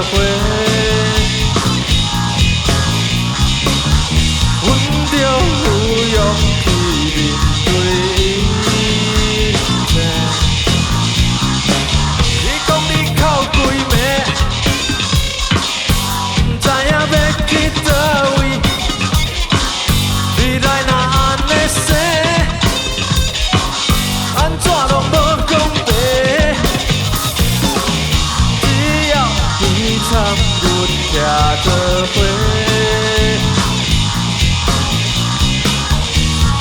伙，阮着有勇气面对一切。你讲你哭几暝，不知影要去倒位，未来若安尼生，安怎拢无讲白。只要你参阮徛做伙，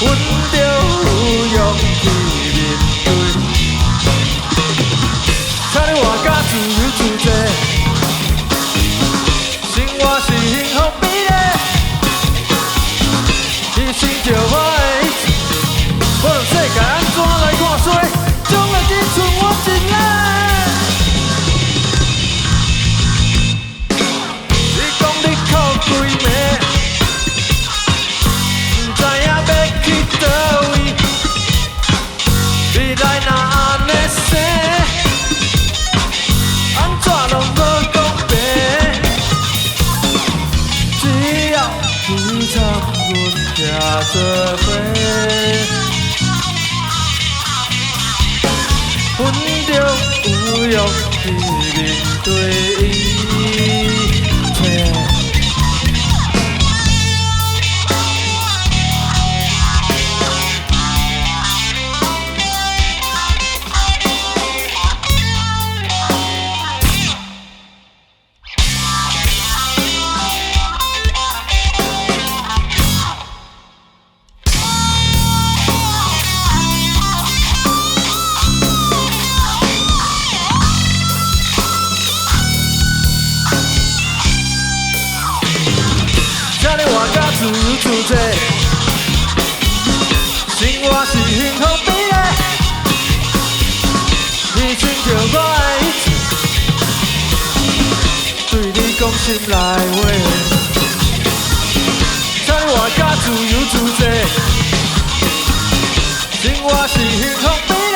阮着有勇气面对。请你活甲自由自在，生活是幸福美丽，牺牲着我的一切，无论世界安怎来看衰，将来只剩我一个。你讲你哭几暝，不知影要去倒位，未来若安尼生，安怎拢无讲白。只要你参阮徛做伙，阮着有勇气面对一切。请你活甲自由自在，生活是幸福美丽，牺牲着我的一切，对你讲心内话。请你活甲自由自在，生活是幸福美丽。